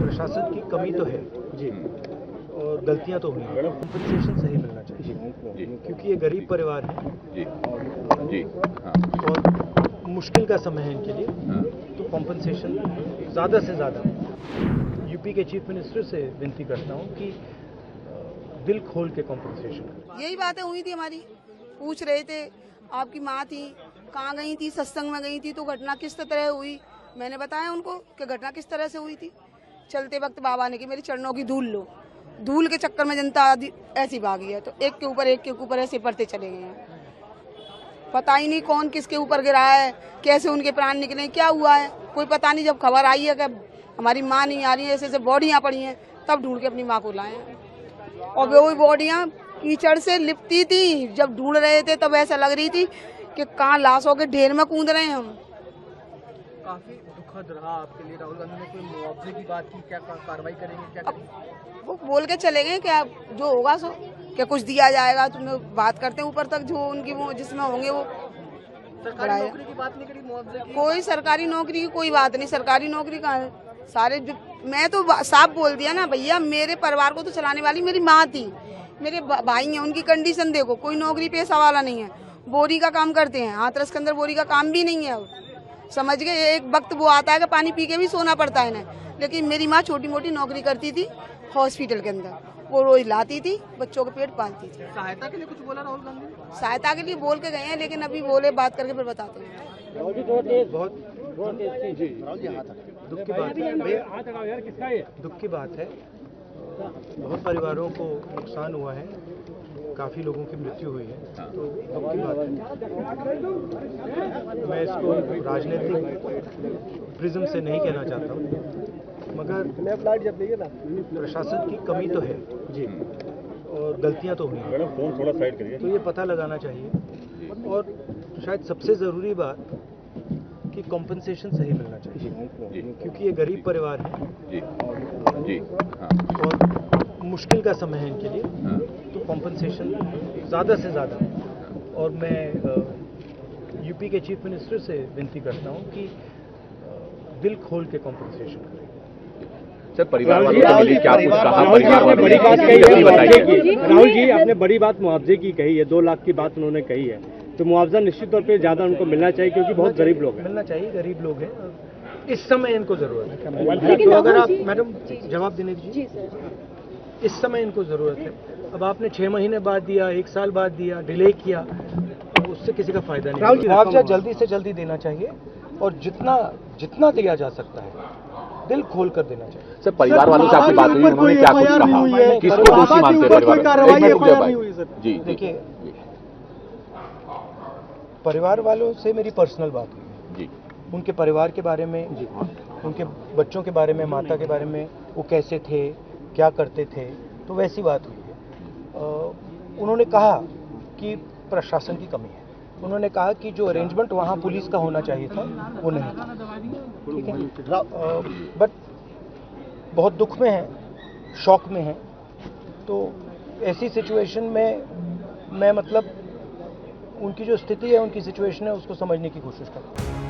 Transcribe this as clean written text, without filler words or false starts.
प्रशासन की कमी तो है जी, और गलतियां तो हुई हैं। कॉम्पनसेशन सही मिलना चाहिए जी क्योंकि ये गरीब परिवार है जी जी हाँ और मुश्किल का समय है इनके लिए, हाँ तो कॉम्पनसेशन ज़्यादा से ज़्यादा। यूपी के चीफ मिनिस्टर से विनती करता हूँ कि दिल खोल के कॉम्पनसेशन। यही बातें हुई थी हमारी, पूछ रहे थे आपकी माँ थी, कहाँ गई थी, सत्संग में गई थी, तो घटना किस तरह हुई। मैंने बताया उनको कि घटना किस तरह से हुई थी। चलते वक्त बाबा ने कि मेरी चरणों की धूल लो, धूल के चक्कर में जनता ऐसी भागी है, तो एक के ऊपर ऐसे पड़ते चले गए हैं। पता ही नहीं कौन किसके ऊपर गिरा है, कैसे उनके प्राण निकले, क्या हुआ है कोई पता नहीं। जब खबर आई है कि हमारी माँ नहीं आ रही है, ऐसे ऐसे बॉडियाँ पड़ी हैं, तब ढूंढ के अपनी माँ को लाए हैं। और वही बॉडियाँ कीचड़ से लिपटी थी, जब ढूंढ रहे थे तब ऐसा लग रही थी कि कहाँ लाशों के ढेर में कूद रहे हैं हम। काफी दुखद रहा आपके लिए। राहुल गांधी ने कोई मुआवजे की बात की, क्या कार्रवाई करेंगे, क्या करेंगे? वो बोल के चले गए क्या जो होगा सो क्या कुछ दिया जाएगा, तुम्हें बात करते हैं ऊपर तक जो उनकी वो जिसमें होंगे वो। सरकारी नौकरी की बात नहीं करी, मुआवजे की? कोई सरकारी नौकरी की कोई बात नहीं, सरकारी नौकरी का सारे मैं तो साफ बोल दिया ना भैया, मेरे परिवार को तो चलाने वाली मेरी माँ थी, मेरे भाई हैं, उनकी कंडीशन देखो, कोई नौकरी पेशा वाला नहीं है, बोरी का काम करते हैं, हाथरस के अंदर बोरी का काम भी नहीं है। अब समझ गए, एक वक्त वो आता है कि पानी पी के भी सोना पड़ता है ना। लेकिन मेरी माँ छोटी मोटी नौकरी करती थी हॉस्पिटल के अंदर, वो रोज लाती थी, बच्चों के पेट पालती थी। सहायता के लिए कुछ बोला राहुल गांधी ने? सहायता के लिए बोल के गए हैं, लेकिन अभी बोले बात करके फिर बताते हैं। बहुत दुख की बात है, दुख की बात है। बहुत परिवारों को नुकसान हुआ है, काफ़ी लोगों की मृत्यु हुई है, तो दुख की बात है। मैं इसको राजनीतिक प्रिज्म से नहीं कहना चाहता हूँ, मगर प्रशासन की कमी तो है जी, और गलतियां तो हुई हैं, फोन थोड़ा साइड करिए। तो ये पता लगाना चाहिए। और शायद सबसे ज़रूरी बात कि कॉम्पनसेशन सही मिलना चाहिए क्योंकि ये गरीब परिवार है जी जी हाँ और मुश्किल का समय है इनके लिए, हाँ तो कॉम्पनसेशन ज़्यादा से ज़्यादा। और मैं यूपी के चीफ मिनिस्टर से विनती करता हूँ कि दिल खोल के कॉम्पनसेशन करें। सर, परिवार वालों से मिली, क्या कुछ कहा? राहुल जी परिवार आपने वालों बड़ी ने बात बताइए। कही है, राहुल जी आपने बड़ी बात मुआवजे की कही है, 2 लाख की बात उन्होंने कही है, तो मुआवजा निश्चित तौर पे ज्यादा उनको मिलना चाहिए क्योंकि बहुत गरीब लोग हैं। मिलना चाहिए, गरीब लोग हैं, इस समय इनको जरूरत है। तो अगर आप मैडम जवाब देने दीजिए, इस समय इनको जरूरत है। अब आपने 6 महीने बाद दिया, 1 साल बाद दिया, डिले किया, तो उससे किसी का फायदा नहीं। मुआवजा जल्दी से जल्दी देना चाहिए और जितना दिया जा सकता है दिल खोल कर देना चाहिए। सर, परिवार वालों से आपकी बात हुई, उन्होंने क्या कुछ कहा? किसको दोषी मानते हैं परिवार? एक मिनट रुक जाओ भाई। जी देखिए, परिवार वालों से मेरी पर्सनल बात हुई जी उनके परिवार के बारे में, उनके बच्चों के बारे में, माता के बारे में, वो कैसे थे, क्या करते थे, तो वैसी बात हुई है। उन्होंने कहा कि प्रशासन की कमी है, उन्होंने कहा कि जो अरेंजमेंट वहाँ पुलिस का होना चाहिए था वो नहीं था, ठीक है। बट बहुत दुख में है, शॉक में है, तो ऐसी सिचुएशन में मैं मतलब उनकी जो स्थिति है, उनकी सिचुएशन है, उसको समझने की कोशिश करूँ।